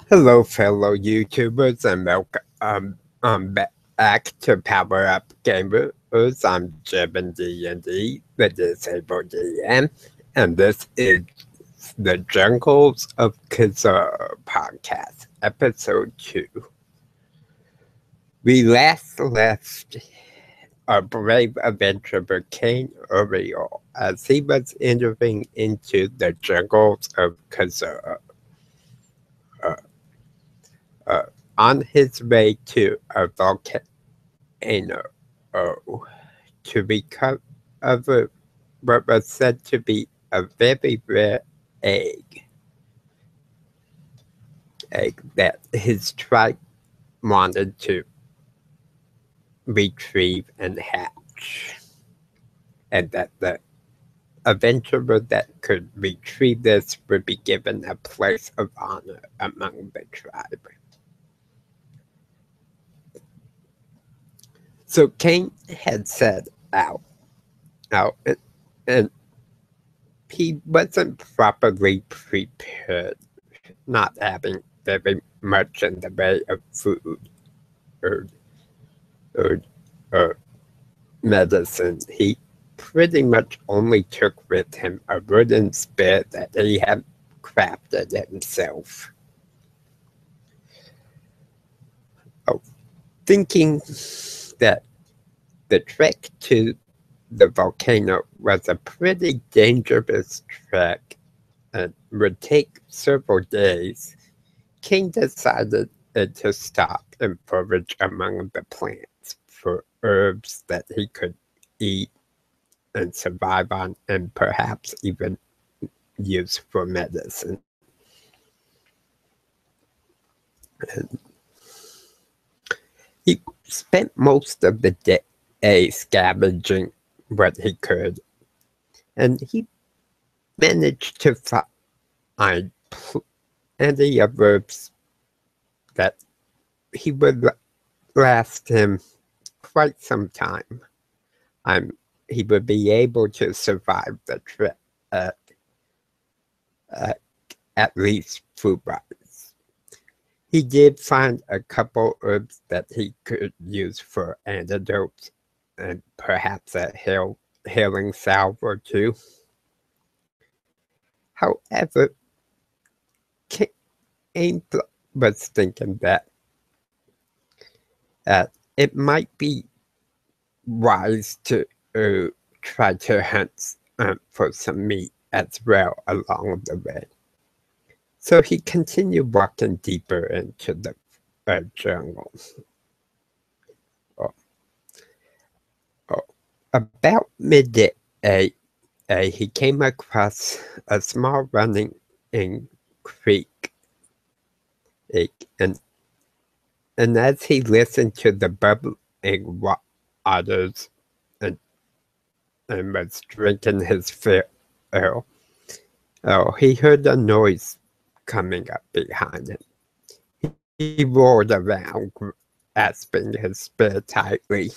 Hello, fellow YouTubers, and back to Power Up Gamers. I'm Jib and D&D, the Disabled DM, and this is the Jungles of Kizar podcast, episode 2. We last left our brave adventurer King Uriel as he was entering into the jungles of Kizar. On his way to a volcano to recover what was said to be a very rare egg that his tribe wanted to retrieve and hatch, and that the adventurer that could retrieve this would be given a place of honor among the tribe. So Cain had set out and he wasn't properly prepared, not having very much in the way of food or, or, or medicine. He pretty much only took with him a wooden spear that he had crafted himself. Thinking that the trek to the volcano was a pretty dangerous trek and would take several days, King decided to stop and forage among the plants for herbs that he could eat and survive on, and perhaps even use for medicine. And he spent most of the day scavenging what he could, and he managed to find plenty of herbs that he would last him quite some time. He would be able to survive the trip at least food-wise. He did find a couple herbs that he could use for antidotes and perhaps a healing salve or two. However, Cain was thinking that it might be wise to try to hunt for some meat as well along the way. So he continued walking deeper into the jungle. About midday, he came across a small running creek, and as he listened to the bubbling waters and was drinking his fill, he heard a noise coming up behind him. He roared around, grasping his spear tightly.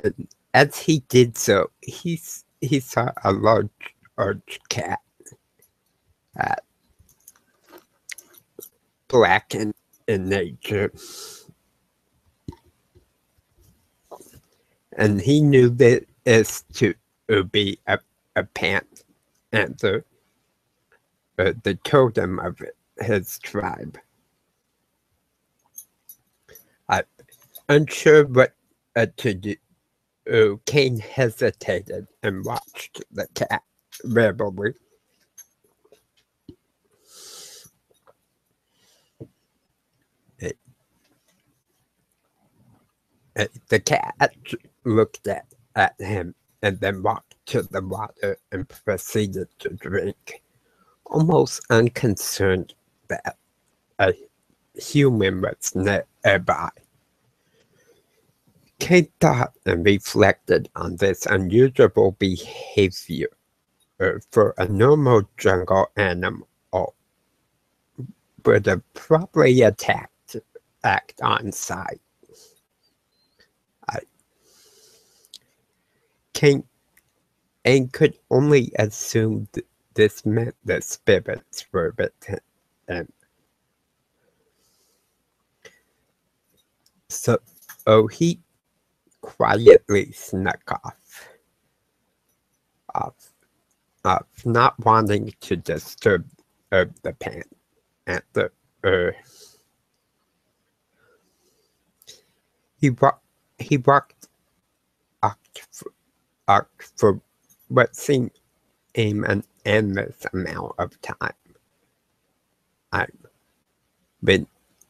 And as he did so, he saw a large cat, black in nature, and he knew that this to be a panther, the totem of his tribe. Unsure what to do, Cain hesitated and watched the cat warily. The cat looked at him and then walked to the water and proceeded to drink, almost unconcerned that a human was nearby. Cain thought and reflected on this unusual behavior for a normal jungle animal would have probably act on sight. Cain could only assume this meant the spirits were with him. So he quietly snuck off, not wanting to disturb the panther. He walked out for what seemed an endless amount of time.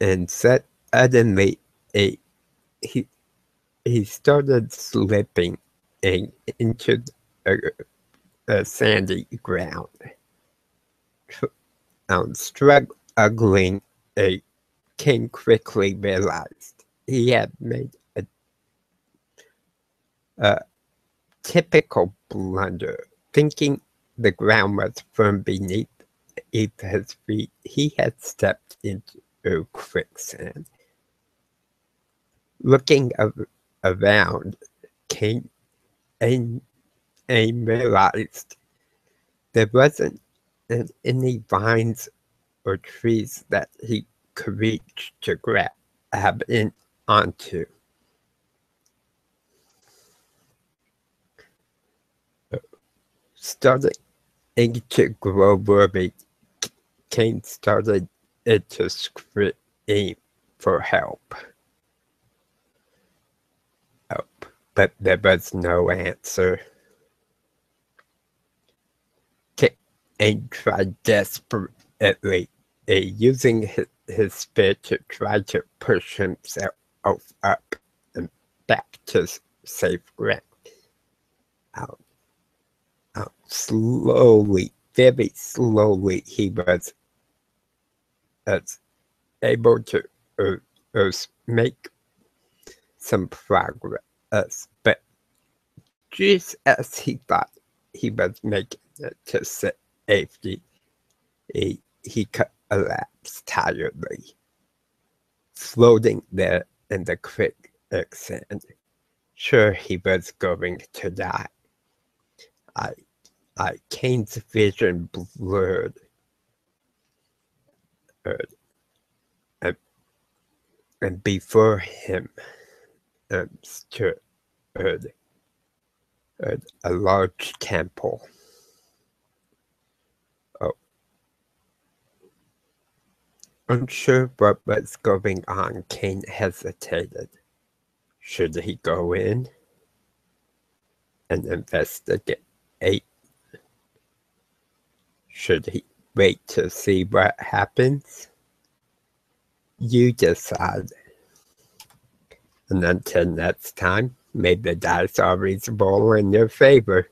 And suddenly he started slipping into the sandy ground. Struggling, King quickly realized he had made a typical blunder. Thinking the ground was firm beneath his feet, he had stepped into quicksand. Looking around, Cain realized there wasn't any vines or trees that he could reach to grab onto. Starting to grow worried, Cain started to scream for help. But there was no answer. Cain tried desperately, using his spear to try to push himself up and back to safe ground. Out. Slowly, very slowly, he was able to make some progress, but just as he thought he was making it to safety, he collapsed tiredly, floating there in the quicksand. Sure, he was going to die. Cain's vision blurred, and before him stood a large temple. Unsure what was going on, Cain hesitated. Should he go in and investigate? Should he wait to see what happens? You decide. And until next time, may the dice always roll in your favor.